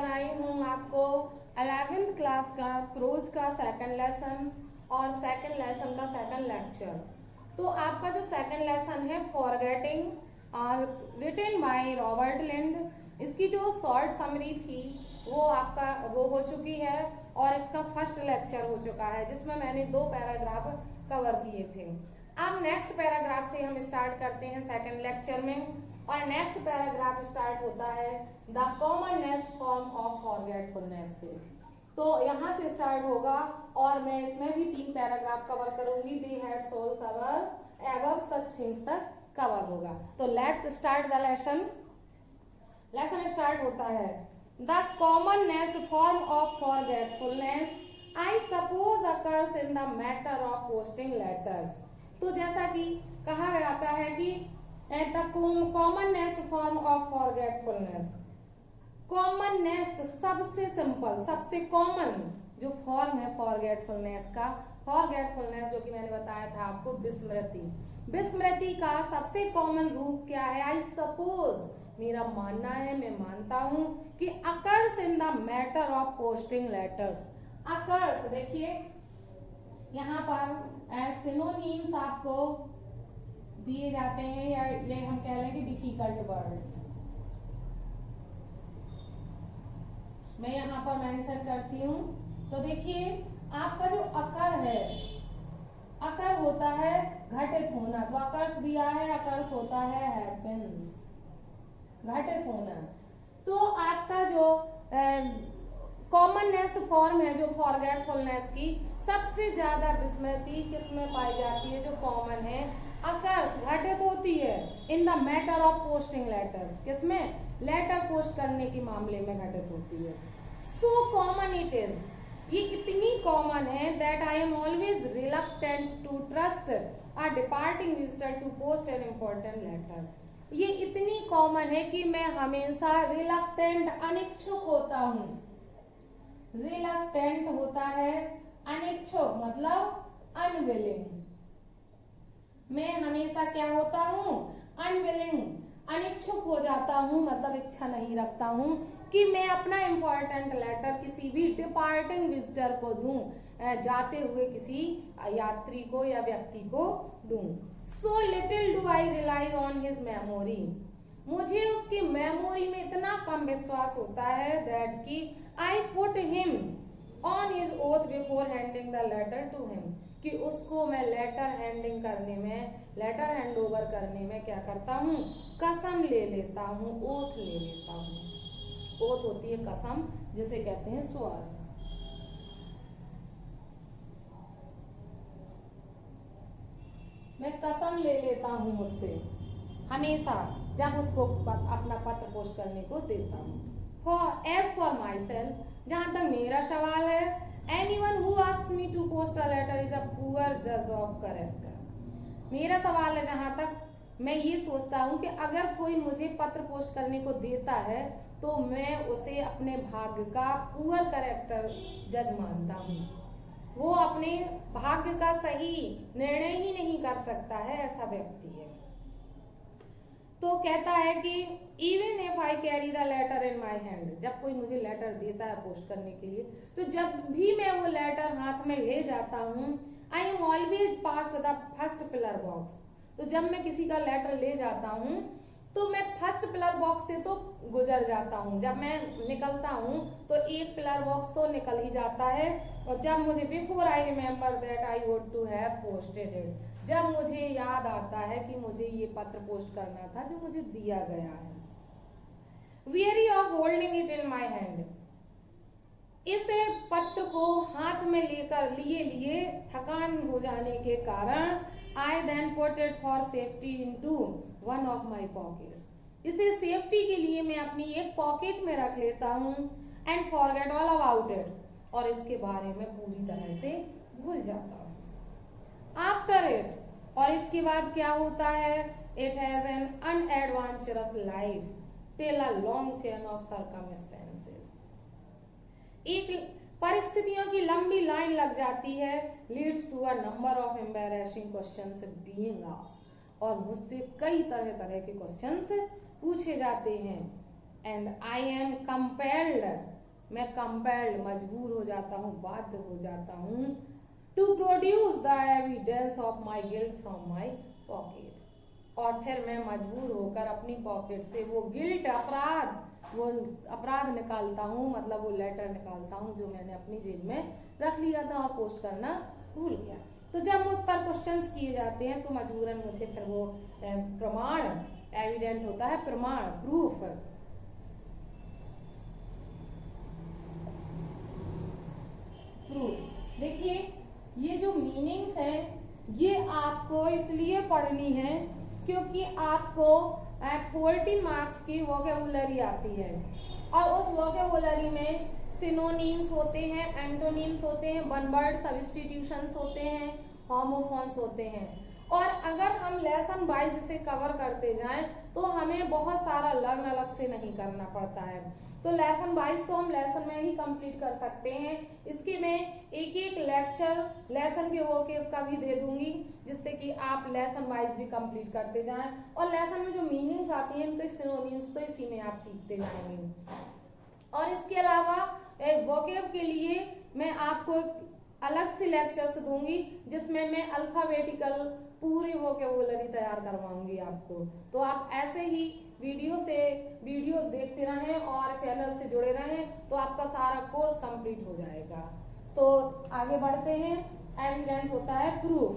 कराई हूँ आपको 11th क्लास का प्रोज का सेकंड लेसन और सेकंड लेसन का सेकंड लेक्चर। तो आपका जो सेकंड लेसन है फॉरगेटिंग रिटन बाय रॉबर्ट लिंड, इसकी जो शॉर्ट समरी थी वो आपका वो हो चुकी है और इसका फर्स्ट लेक्चर हो चुका है जिसमें मैंने 2 पैराग्राफ कवर किए थे। अब नेक्स्ट पैराग्राफ से हम स्टार्ट करते हैं सेकंड लेक्चर में, और नेक्स्ट पैराग्राफ स्टार्ट होता है the commonness form of forgetfulness से। तो यहाँ से स्टार्ट होगा और मैं इसमें भी 3 पैराग्राफ कवर करूंगी। They had souls above such things तक कवर होगा। तो let's start the lesson. Lesson start होता है the commonness form of forgetfulness I suppose occurs in the matter of posting letters. तो जैसा कि कहा जाता है कि the commonness form of forgetfulness, commonness सबसे सिंपल सबसे कॉमन जो फॉर्म है फॉरगेटफुलनेस का, फॉरगेटफुलनेस जो कि मैंने बताया था आपको विस्मृति, विस्मृति का सबसे कॉमन रूप क्या है? आई सपोज, मेरा मानना है, मैं मानता हूं कि occurs in the matter of posting letters. Occurs देखिए यहाँ पर सिनोनिम्स आपको दिए जाते हैं, या ये हम कह लेंगे डिफिकल्ट वर्ड्स। मैं यहाँ पर मेंशन करती हूँ। तो देखिए आपका जो अकर है, अकर होता है घटित होना, तो अकर्स दिया है, अकर्स होता है हैपेंस, घटित होना। तो आपका जो कॉमननेस फॉर्म है जो फॉरगेटफुलनेस की, सबसे ज्यादा विस्मृति किसमें पाई जाती है? जो कॉमन है, अकर्स घटित होती है इन the matter of posting letters, किसमें? लेटर पोस्ट करने के मामले में घटित होती है। सो कॉमन इट इज, ये इतनी कॉमन है that I am always reluctant to trust a departing visitor to post an important letter. ये इतनी कॉमन है कि मैं हमेशा रिलक्टेंट अनिच्छुक होता हूँ। रिलक्टेंट होता है अनिच्छुक, मतलब अनविलिंग। मैं हमेशा क्या होता हूँ? अनविलिंग, अनिच्छुक हो जाता हूँ, मतलब इच्छा नहीं रखता हूँ कि मैं अपना इम्पोर्टेंट लेटर किसी भी डिपार्टिंग विजिटर को दूं, जाते हुए किसी यात्री को या व्यक्ति को दूं। So little do I rely on his memory, मुझे उसकी मेमोरी में इतना कम विश्वास होता है दैट कि I put him on his oath before handing the letter to him, कि उसको मैं लेटर हैंडिंग करने में, लेटर हैंड ओवर करने में क्या करता हूँ? कसम ले लेता हूँ, ओथ ले लेता हूँ। ओथ होती है कसम, जिसे कहते हैं स्वर। मैं कसम ले लेता हूँ उससे हमेशा जब उसको अपना पत्र पोस्ट करने को देता हूँ। For as for myself, जहां तक मेरा सवाल है, anyone who asks me to post a letter is a poor जज ऑफ कैरेक्टर। मेरा सवाल है जहां तक मैं ये सोचता हूँ कि अगर कोई मुझे पत्र पोस्ट करने को देता है तो मैं उसे अपने भाग्य का पुअर कैरेक्टर जज मानता हूँ। वो अपने भाग्य का सही निर्णय ही नहीं कर सकता है, ऐसा व्यक्ति है। तो कहता है कि even if I carry the letter in my hand, जब कोई मुझे लेटर देता है पोस्ट करने के लिए, तो जब भी मैं वो लेटर हाथ में ले जाता हूँ, आई am always past the first pillar box. तो जब मैं किसी का लेटर ले जाता हूँ तो मैं फर्स्ट पिलर बॉक्स से तो गुजर जाता हूँ। जब मैं निकलता हूँ तो एक पिलर बॉक्स तो निकल ही जाता है, और जब मुझे before I remember that I would to have posted it, जब मुझे याद आता है कि मुझे ये पत्र पोस्ट करना था जो मुझे दिया गया है। weary of holding it in my hand, इसे पत्र को हाथ में लेकर लिए थकान हो जाने के कारण I then put it for safety into one of my pockets, इसे सेफ्टी के लिए मैं अपनी एक पॉकेट में रख लेता हूँ and forget all about it, और इसके बारे में पूरी तरह से भूल जाता हूँ। After it, और इसके बाद क्या होता है? It has an unadventurous life till a long chain of circumstances, एक परिस्थितियों की लंबी लाइन लग जाती है, leads to a number of embarrassing questions being asked, और मुझसे कई तरह तरह के क्वेश्चंस पूछे जाते हैं। एंड आई एम कंपेल्ड, मैं कंपेल्ड मजबूर हो जाता हूँ, बाध्य हो जाता हूँ, to produce the evidence of my guilt from my pocket, और फिर मैं मजबूर होकर अपनी पॉकेट से वो गिल्ट वो अपराध निकालता हूँ, मतलब वो लेटर निकालता हूँ जो मैंने अपनी जेब में रख लिया था और पोस्ट करना भूल गया। तो जब मुझ पर क्वेश्चंस किए जाते हैं तो मजबूरन मुझे फिर वो प्रमाण, एविडेंट होता है प्रमाण, प्रूफ, देखिए ये जो मीनिंग्स हैं ये आपको इसलिए पढ़नी है क्योंकि आपको 14 मार्क्स की वोकैबुलरी आती है और उस वोकैबुलरी में सिनोनिम्स होते हैं, एंटोनिम्स होते हैं, वन वर्ड सब्स्टिट्यूशंस होते हैं, होमोफोन्स होते हैं। और अगर हम लेसन वाइज इसे कवर करते जाएं तो हमें बहुत सारा लर्न अलग से नहीं करना पड़ता है। तो लेसन वाइज तो हम लेसन में ही कंप्लीट कर सकते हैं। इसके मैं एक एक लेक्चर लेसन के वोकैब का भी दे दूंगी जिससे कि आप लेसन वाइज भी कंप्लीट करते जाएं और लेसन में जो मीनिंग्स आती हैं इनके सिनोनिम्स तो इसी में आप सीखते जाएंगे। और इसके अलावा वोकैब के लिए मैं आपको अलग से लेक्चर्स दूंगी जिसमें मैं अल्फाबेटिकल पूरी वोकैबुलरी तैयार करवाऊंगी आपको। तो आप ऐसे ही वीडियोस देखते रहें और चैनल से जुड़े रहें तो आपका सारा कोर्स कंप्लीट हो जाएगा। तो आगे बढ़ते हैं। एविडेंस होता है प्रूफ।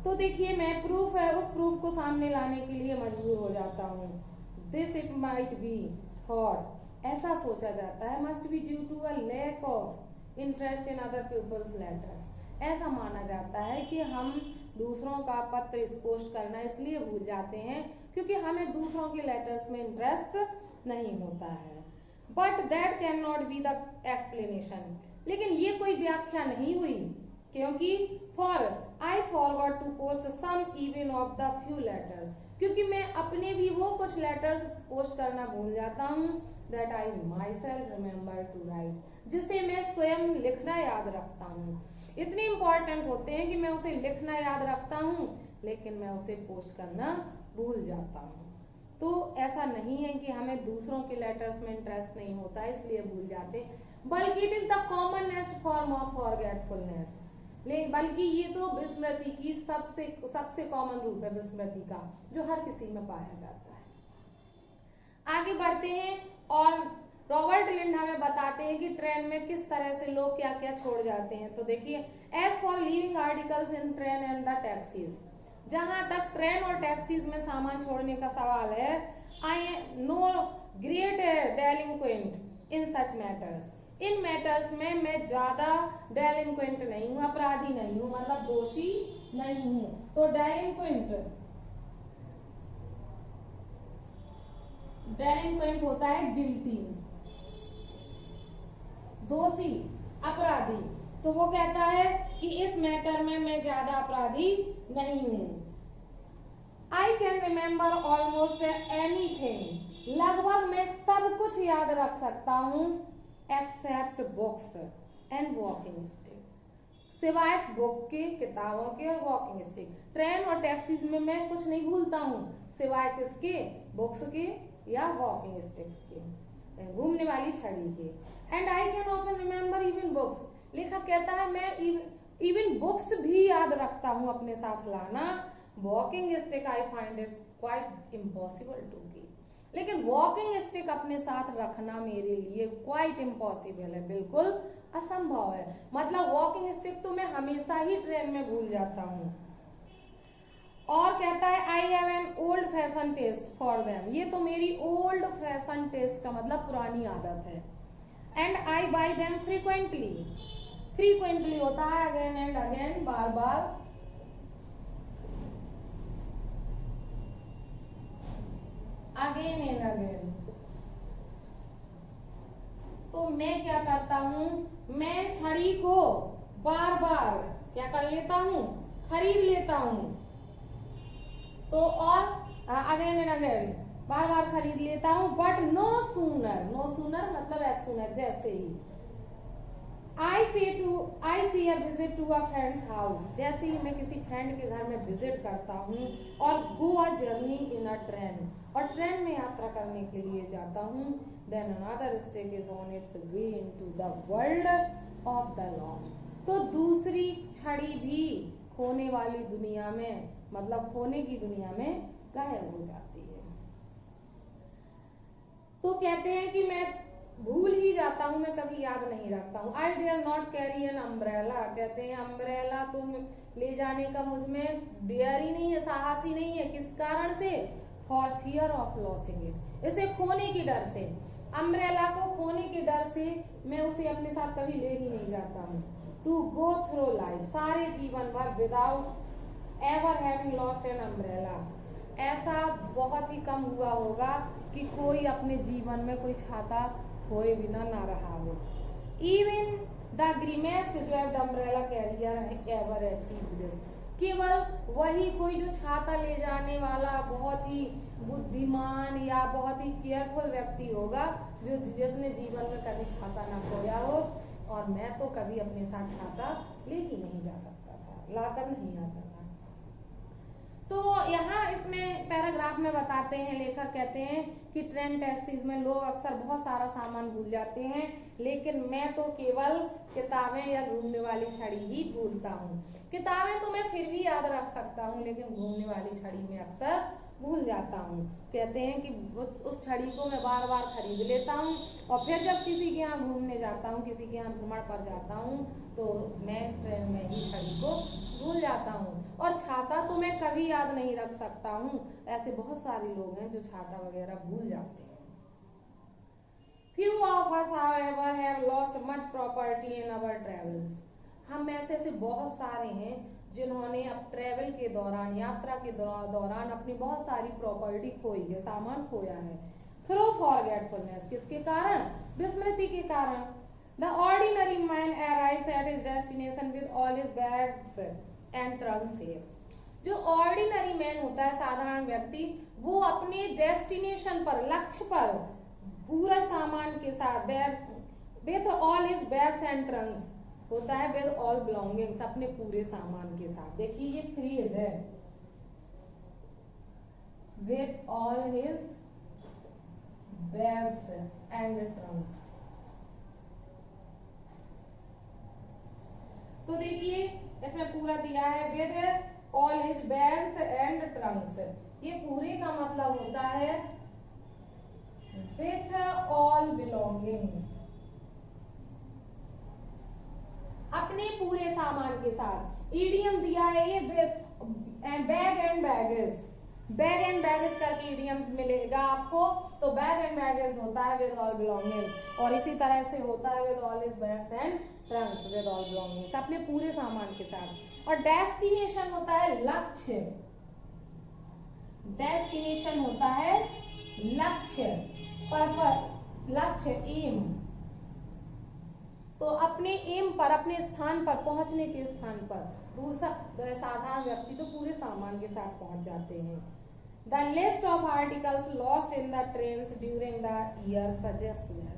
तो देखिए मैं प्रूफ है उस प्रूफ को सामने लाने के लिए मजबूर हो जाता हूँ। This it might be thought, ऐसा सोचा जाता है, must be due to a lack of interest in other people's letters, ऐसा माना जाता है कि हम दूसरों का पत्र पोस्ट करना इसलिए भूल जाते हैं क्योंकि हमें दूसरों के लेटर्स में इंटरेस्ट नहीं होता है। But that can not be the explanation, लेकिन ये कोई व्याख्या नहीं हुई क्योंकि for I forgot to post some even of the few letters, क्योंकि मैं अपने भी वो कुछ लेटर्स पोस्ट करना भूल जाता हूँ that I myself remember to write, जिसे मैं स्वयं लिखना याद रखता हूँ। इतने इंपॉर्टेंट होते हैं कि मैं उसे लिखना याद रखता हूँ लेकिन मैं उसे पोस्ट करना भूल जाता हूँ। तो ऐसा नहीं है कि हमें दूसरों के लेटर्स में इंटरेस्ट नहीं होता इसलिए भूल जाते, बल्कि it is the commonest form of forgetfulness, बल्कि ये तो विस्मृति की सबसे कॉमन रूप है विस्मृति का जो हर किसी में पाया जाता है। आगे बढ़ते हैं और रॉबर्ट लिंड हमें बताते हैं कि ट्रेन में किस तरह से लोग क्या क्या छोड़ जाते हैं। तो देखिए as for leaving articles in train and the taxis, जहां तक ट्रेन और टैक्सीज में सामान छोड़ने का सवाल है, I know great delinquent in such matters, in matters में मैं ज्यादा डेलिंक्वेंट नहीं हूँ, अपराधी नहीं हूँ, मतलब दोषी नहीं हूँ। तो डेलिंक्वेंट होता है गिल्टी, दोषी, अपराधी। तो वो कहता है कि इस मैटर में मैं ज्यादा अपराधी नहीं हूं। I can remember almost anything, लगभग मैं सब कुछ याद रख सकता हूँ except books and walking stick, सिवाय बुक के, किताबों के और वॉकिंग स्टिक। ट्रेन और टैक्सीज में मैं कुछ नहीं भूलता हूँ सिवाय किसके, बुक्स के या वॉकिंग स्टिक्स के, घूमने वाली छड़ी के। And I can often remember even books, लेखक कहता है मैं इवन बुक्स भी याद रखता हूँ अपने साथ लाना। Walking stick I find it quite impossible to keep, लेकिन वॉकिंग स्टिक अपने साथ रखना मेरे लिए क्वाइट इम्पॉसिबल है, बिल्कुल असंभव है। मतलब वॉकिंग स्टिक तो मैं हमेशा ही ट्रेन में भूल जाता हूँ। और कहता है I have an old fashion taste for them, ये तो मेरी ओल्ड फैशन टेस्ट का मतलब पुरानी आदत है। And I bye them frequently, frequently होता है अगेन एंड अगेन, बार बार। अगेन एंड अगेन, तो मैं क्या करता हूँ, मैं छड़ी को बार बार क्या कर लेता हूँ, खरीद लेता हूँ। तो और अगेन एंड अगेन, बार बार खरीद लेता हूँ। But no sooner, no sooner मतलब एज सूनर, जैसे ही। I pay a visit to a friend's house. जैसे ही मैं किसी फ्रेंड के घर में विजिट करता हूँ और go a journey in a train, और ट्रेन में यात्रा करने के लिए जाता हूँ, then another step is on its way into the world of the lost. तो दूसरी छड़ी भी खोने वाली दुनिया में, मतलब खोने की दुनिया में गायब हो जाती है। तो कहते हैं कि मैं भूल ही जाता हूँ, मैं कभी याद नहीं रखता हूँ। I dare not carry an umbrella. कहते हैं अम्ब्रेला तुम ले जाने का मुझ में डेयर ही नहीं है, साहस ही नहीं है। किस कारण से? For fear of losing it. इसे खोने की डर से, अम्ब्रेला को खोने के डर से मैं उसे अपने साथ कभी ले ही नहीं जाता हूँ। To go through life, सारे जीवन भर without ever having lost an umbrella. ऐसा बहुत ही कम हुआ होगा कि कोई अपने जीवन में कोई छाता खोए बिना ना रहा हो। Even the grimmest ज्वेब्ड umbrella carrier ever achieved this. केवल वही कोई जो छाता ले जाने वाला बहुत ही बुद्धिमान या बहुत ही केयरफुल व्यक्ति होगा जो जिसने जीवन में कभी छाता ना खोया हो। और मैं तो कभी अपने साथ छाता ले ही नहीं जा सकता था, लाकर नहीं आता था। तो यहाँ इसमें पैराग्राफ में बताते हैं, लेखक कहते हैं कि ट्रेन टैक्सीज में लोग अक्सर बहुत सारा सामान भूल जाते हैं, लेकिन मैं तो केवल किताबें या घूमने वाली छड़ी ही भूलता हूँ। किताबें तो मैं फिर भी याद रख सकता हूँ, लेकिन घूमने वाली छड़ी में अक्सर भूल जाता हूँ। कहते हैं कि उस छड़ी को मैं बार बार खरीद लेता हूँ और फिर जब किसी के यहाँ घूमने जाता हूँ, किसी के यहाँ भ्रमण पर जाता हूँ, तो मैं ट्रेन में ही छड़ी को भूल जाता हूँ। और छाता तो मैं कभी याद नहीं रख सकता हूँ। ऐसे बहुत सारे लोग हैं जो छाता वगैरह भूल जाते हैं। Few of us, however, have lost much property in our travels. हम में से बहुत सारे हैं जिन्होंने अब ट्रेवल के दौरान, यात्रा के दौरान अपनी बहुत सारी प्रॉपर्टी खोई है, सामान खोया है। थ्रू फॉरगेटफुलनेस, किसके कारण? विस्मृति के कारण। The ordinary man arrives at his destination with all his bags and trunk safe. जो ऑर्डिनरी मैन होता है, साधारण व्यक्ति, वो अपने डेस्टिनेशन पर, लक्ष्य पर पूरा सामान के साथ, with all his bags and trunks होता है, with all belongings, अपने पूरे सामान के साथ। देखिए ये फ्रेज है, with all his bags and trunks। तो देखिए इसमें पूरा दिया है with all his bags and trunks। ये पूरे का मतलब होता है with all belongings, अपने पूरे सामान के साथ। ईडियम दिया है ये bag and baggage, bag and baggage करके ईडियम मिलेगा आपको। तो बैग एंड बैगेज होता है विद ऑल बिलोंगिंग्स, और इसी तरह से होता है with all his bags and Trunks, with all belongings, अपने पूरे सामान के साथ। और डेस्टिनेशन होता है लक्ष्य, डेस्टिनेशन होता है लक्ष्य, पर्पस, लक्ष्य, एम। तो अपने एम पर, अपने स्थान पर, पहुंचने के स्थान पर साधारण व्यक्ति तो पूरे सामान के साथ पहुंच जाते हैं। The list of articles lost in the trains during the year suggests that,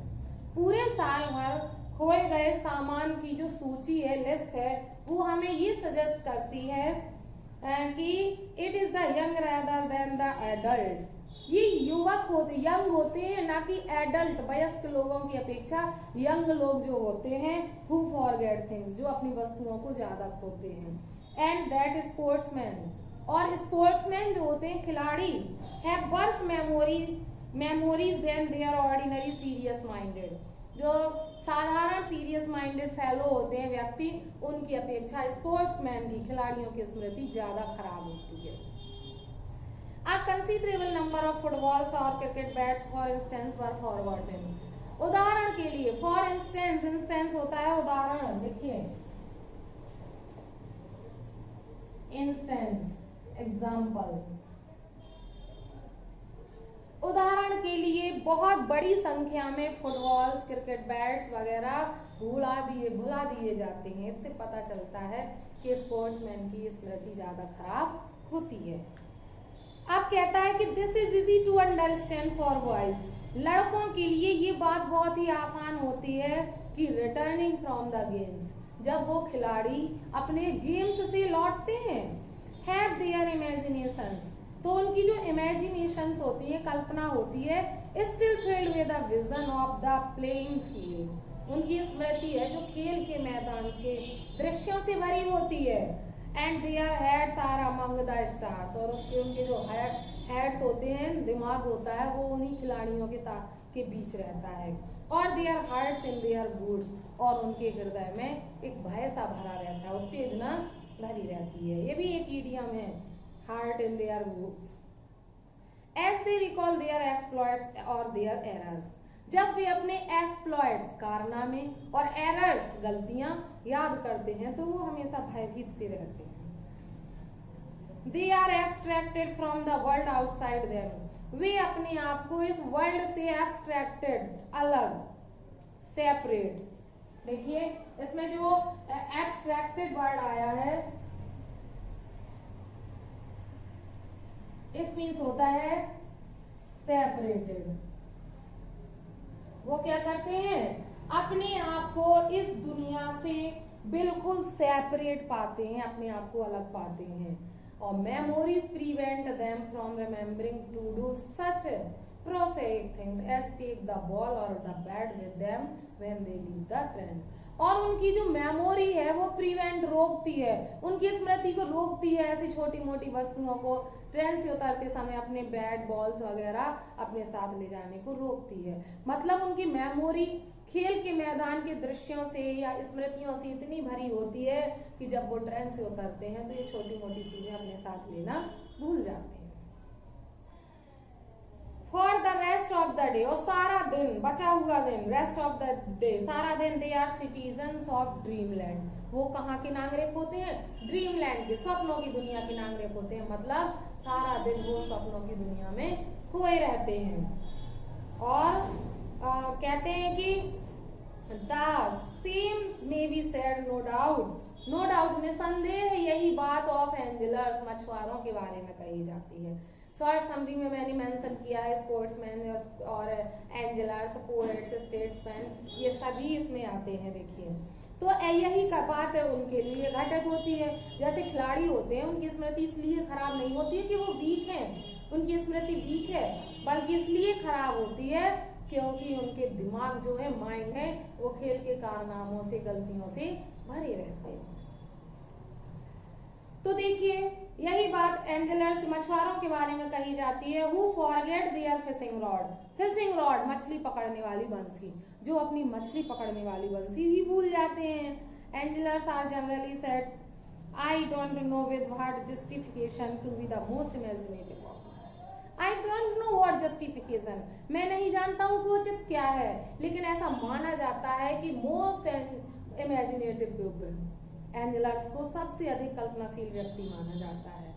पूरे साल भर खोए गए सामान की जो सूची है, लिस्ट है, वो हमें ये सजेस्ट करती है कि it is the young rather than the adult, ये युवक होते, यंग होते हैं, ना कि एडल्ट, वयस्क लोगों की अपेक्षा यंग लोग जो होते हैं, who forget things, जो अपनी वस्तुओं को ज्यादा खोते हैं। एंड दैट स्पोर्ट्समैन, और स्पोर्ट्समैन जो होते हैं, खिलाड़ी, have worse memories than their ordinary serious minded, जो साधारण सीरियस माइंडेड फेलो होते हैं व्यक्ति, उनकी अपेक्षा स्पोर्ट्समैन की, खिलाड़ियों की स्मृति ज्यादा खराब होती है। A considerable number of footballs or cricket bats, for instance, were forgotten. उदाहरण के लिए, for instance, instance होता है उदाहरण, देखिए instance, example, उदाहरण के लिए बहुत बड़ी संख्या में फुटबॉल्स, क्रिकेट बैट्स वगैरह भुला दिए जाते हैं। इससे पता चलता है कि स्पोर्ट्समैन की स्मृति ज्यादा खराब होती है। अब कहता है कि this is easy to understand for boys, लड़कों के लिए ये बात बहुत ही आसान होती है कि रिटर्निंग फ्रॉम द गेम्स, जब वो खिलाड़ी अपने गेम्स से लौटते हैं, हैव देयर इमेजिनेशंस, तो उनकी जो इमेजिनेशंस होती है, कल्पना होती है, still filled with the vision of the playing field, उनकी स्मृति है जो खेल के मैदान के दृश्यों से भरी होती है। And their heads are among the stars, और उसके उनके जो हेड्स होते हैं, दिमाग होता है, वो उन्हीं खिलाड़ियों के बीच रहता है। और there hearts in their boots, और उनके हृदय में एक भय सा भरा रहता है, उत्तेजना भरी रहती है। ये भी एक इडियम है, heart in their boots. As they recall their exploits और देयर एरर्स, जब वे अपने एक्सप्लॉइट्स कारनामे और एरर्स गलतियां याद करते हैं तो वो हमेशा भयभीत से रहते हैं। They are extracted from the world outside them, वे अपने आप को इस वर्ल्ड से एक्सट्रैक्टेड, अलग, सेपरेट, देखिए इसमें जो एक्सट्रैक्टेड वर्ड आया है, इस मीन्स होता है सेपरेटेड। वो क्या करते हैं, अपने आप को इस दुनिया से बिल्कुल सेपरेट पाते हैं, अपने आप को अलग पाते हैं। और memories prevent them from remembering to do such prosaic things as take the ball or the bat with them when they leave the train, और उनकी जो मेमोरी है वो प्रिवेंट, रोकती है, उनकी स्मृति को रोकती है ऐसी छोटी मोटी वस्तुओं को ट्रेन से उतरते समय अपने बैट बॉल्स वगैरह अपने साथ ले जाने को रोकती है। मतलब उनकी मेमोरी खेल के मैदान के दृश्यों से या स्मृतियों से इतनी भरी होती है कि जब वो ट्रेन से उतरते हैं तो ये छोटी मोटी चीजें अपने साथ लेना भूल जाते हैं। For the rest of the day, और सारा दिन, बचा हुआ दिन, रेस्ट ऑफ द डे, सारा दिन, they are citizens of dreamland, वो कहाँ के नागरिक होते हैं, ड्रीमलैंड के, स्वप्नों की दुनिया के नागरिक होते हैं। मतलब सारा दिन वो स्वप्नों की दुनिया में खोए रहते हैं। और कहते हैं कि the same may be said, no doubt, no doubt निसंदेह यही बात ऑफ एंजलर्स, मछुआरों के बारे में कही जाती है। शॉर्ट समरी में मैंने मेंशन किया है, स्पोर्ट्समैन और एंजलर्स, पोएट्स, स्टेट्समैन, ये सभी इसमें आते हैं। देखिए तो यही का बात है उनके लिए घटित होती है। जैसे खिलाड़ी होते हैं, उनकी स्मृति इसलिए खराब नहीं होती है कि वो वीक हैं, उनकी स्मृति वीक है, बल्कि इसलिए खराब होती है क्योंकि उनके दिमाग जो है, माइंड है, वो खेल के कारनामों से, गलतियों से भरे रहते हैं। तो देखिए यही बात एंजलर्स, मछुआरों के बारे में कही जाती है। Who forget their fishing rod, fishing rod मछली पकड़ने वाली बंसी, जो अपनी मछली पकड़ने वाली बंसी भी भूल जाते हैं। Anglers are generally said, I don't know with what justification to be the most imaginative of, I don't know what justification, मैं नहीं जानता हूँ कि उचित क्या है, लेकिन ऐसा माना जाता है कि मोस्ट इमेजिनेटिव पीपल, एंजलर्स को सबसे अधिक कल्पनाशील व्यक्ति माना जाता है।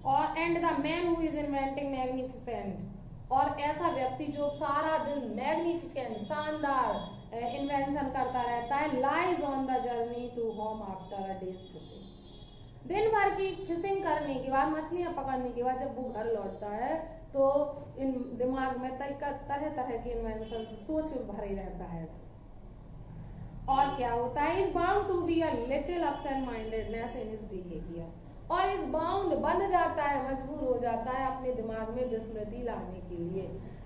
और and the man who is inventing magnificent, और ऐसा व्यक्ति जो सारा दिन मैग्निफिकेंट, शानदार इन्वेंशन करता रहता है, lies on the journey to home after a day's fishing, दिन भर की फिशिंग करने के बाद, मछलियां पकड़ने के बाद जब वो घर लौटता है तो इन दिमाग में तरह तरह के इन्वेंशन, सोच भरे रहता है। और क्या होता है, is bound to be a little absent mindedness in his behaviour, और इस बाउंड बंध जाता है, मजबूर हो जाता है अपने दिमाग में विस्मृति लाने के लिए।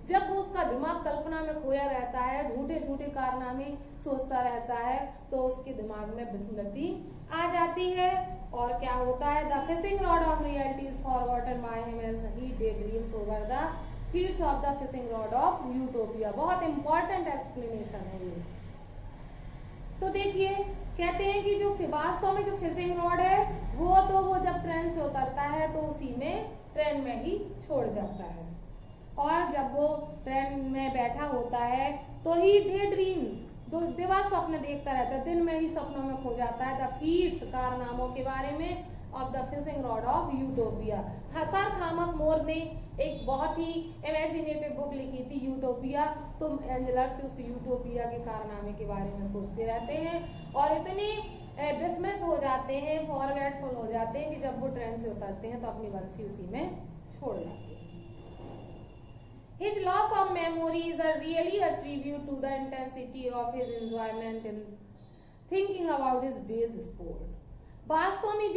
जब वो उसका दिमाग कल्पना में खोया रहता है, झूठे झूठे कारनामे सोचता रहता है, तो उसके दिमाग में विस्मृति आ जाती है। और क्या होता है, the fishing rod of reality is forgotten by him as he day dreams over the fields of the fishing rod of utopia. बहुत इंपॉर्टेंट एक्सप्लेनेशन है ये। तो देखिए कहते हैं कि जो वास्तव में जो फिशिंग रॉड है वो जब ट्रेन से उतरता है तो उसी में, ट्रेन में ही छोड़ जाता है, और जब वो ट्रेन में बैठा होता है तो ही डे ड्रीम्स, दिवा स्वप्न देखता रहता है, दिन में ही स्वप्नों में खो जाता है, द फीट्स कारनामों के बारे में, of the fishing rod of utopia. Sir Thomas More ने एक बहुत ही इमेजिनेटिव बुक लिखी थी, यूटोपिया। तो एंजलर्स उस यूटोपिया के कारनामे के बारे में सोचते रहते हैं और इतने विस्मृत हो जाते हैं, फॉरगेटफुल हो जाते हैं कि जब वो ट्रेन से उतरते हैं तो अपनी बंसी उसी में छोड़ जाते हैं। His loss of memory is a really a tribute to the intensity of his enjoyment in thinking about his day's sport. वास्तव में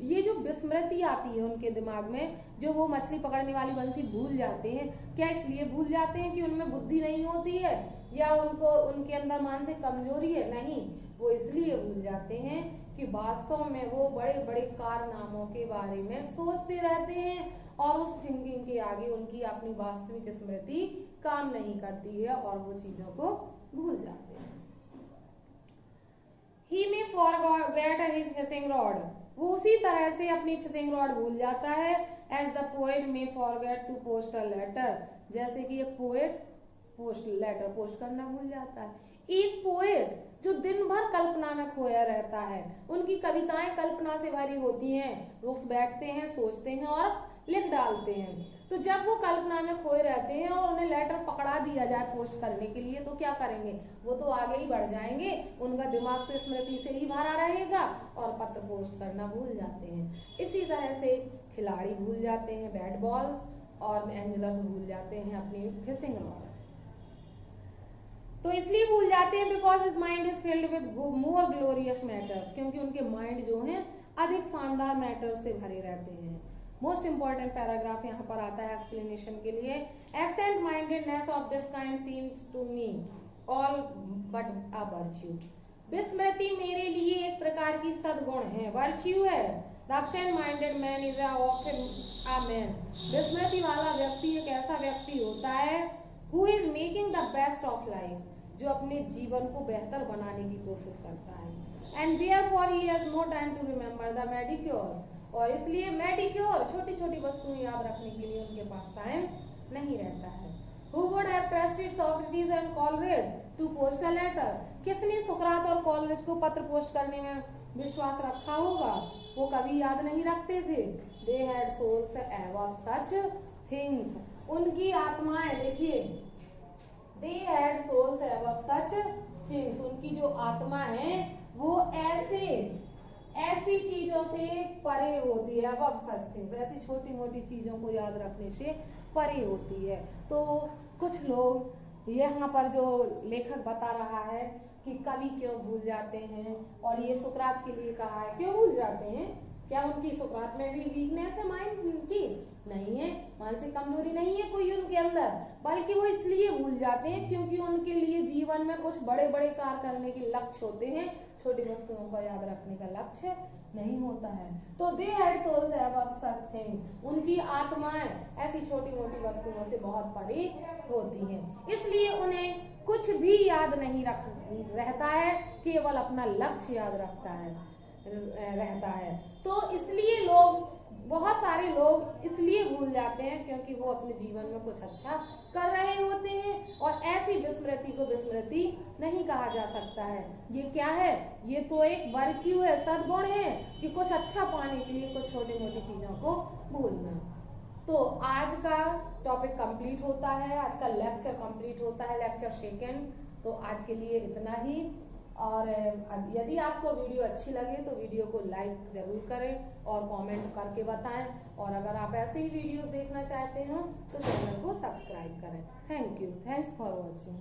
ये जो विस्मृति आती है उनके दिमाग में, जो वो मछली पकड़ने वाली बंसी भूल जाते हैं, क्या इसलिए भूल जाते हैं कि उनमें बुद्धि नहीं होती है या उनके अंदर मानसिक कमजोरी है? नहीं, वो इसलिए भूल जाते हैं कि वास्तव में वो बड़े बड़े कारनामों के बारे में सोचते रहते हैं और उस थिंकिंग के आगे उनकी अपनी वास्तविक स्मृति काम नहीं करती है और वो चीजों को भूल जाते हैं। He may forget his fishing rod. वो उसी तरह से अपनी फिशिंग रॉड भूल जाता है। As the poet may forget to post a letter. जैसे कि एक पोएट लेटर पोस्ट करना भूल जाता है। एक पोएट जो दिन भर कल्पना में खोया रहता है, उनकी कविताएं कल्पना से भरी होती हैं, वो बैठते हैं, सोचते हैं और लिख डालते हैं। तो जब वो कल्पना में खोए रहते हैं और उन्हें लेटर पकड़ा दिया जाए पोस्ट करने के लिए, तो क्या करेंगे? वो तो आगे ही बढ़ जाएंगे, उनका दिमाग तो स्मृति से ही भरा रहेगा और पत्र पोस्ट करना भूल जाते हैं। इसी तरह से खिलाड़ी भूल जाते हैं बैट बॉल्स और एंजलर्स भूल जाते हैं अपनी फिशिंग रॉड। तो इसलिए भूल जाते हैं because his mind is filled with more glorious matters, क्योंकि उनके माइंड जो हैं अधिक शानदार मैटर्स से भरे रहते हैं। मोस्ट इंपॉर्टेंट पैराग्राफ यहाँ पर आता है एक्सप्लेनेशन के लिए। Absent mindedness of this kind seems to me all but a virtue. विस्मृति मेरे लिए एक प्रकार की सद्गुण है, वर्च्यू है। The absent minded man is often a man. विस्मृति वाला व्यक्ति एक ऐसा व्यक्ति होता है who is making the best of life, जो अपने जीवन को बेहतर बनाने की कोशिश करता है। And therefore he has no time to remember the mediocre. और इसलिए मेडिक्योर, छोटी छोटी वस्तुएं याद रखने के लिए उनके पास टाइम नहीं रहता है। Who would have trusted Socrates and Coleridge to post a letter? किसने सुकरात और कॉलरिज को पत्र पोस्ट करने में विश्वास रखा होगा? वो कभी याद नहीं रखते थे। They had souls above such things. उनकी आत्माएं, देखिए, They had souls above such things. उनकी जो आत्मा है वो ऐसी चीजों से परे होती है। above such things, ऐसी छोटी मोटी चीजों को याद रखने से परे होती है। तो कुछ लोग यहाँ पर जो लेखक बता रहा है कि कवि क्यों भूल जाते हैं, और ये सुकरात के लिए कहा है क्यों भूल जाते हैं। क्या उनकी सुकरात में भी वीकनेस है माइंड की? नहीं है, मानसिक कमजोरी नहीं है कोई उनके अंदर, बल्कि वो इसलिए भूल जाते हैं क्योंकि उनके लिए जीवन में कुछ बड़े बड़े कार्य करने के लक्ष्य होते हैं, छोटी वस्तुओं को याद रखने का लक्ष्य नहीं होता है। तो they had souls above such things, उनकी आत्माएं ऐसी छोटी मोटी वस्तुओं से बहुत परे होती हैं, इसलिए उन्हें कुछ भी याद नहीं रहता है, केवल अपना लक्ष्य याद रहता है। तो इसलिए बहुत सारे लोग इसलिए भूल जाते हैं क्योंकि वो अपने जीवन में कुछ अच्छा कर रहे होते हैं, और ऐसी विस्मृति को विस्मृति नहीं कहा जा सकता है। ये क्या है? ये तो एक वर्च्यू है, सद्गुण है कि कुछ अच्छा पाने के लिए कुछ छोटी मोटी चीजों को भूलना। तो आज का टॉपिक कंप्लीट होता है, आज का लेक्चर कंप्लीट होता है, लेक्चर सेकेंड। तो आज के लिए इतना ही, और यदि आपको वीडियो अच्छी लगे तो वीडियो को लाइक जरूर करें और कमेंट करके बताएं, और अगर आप ऐसे ही वीडियोस देखना चाहते हो तो चैनल को सब्सक्राइब करें। Thank you, thanks for watching.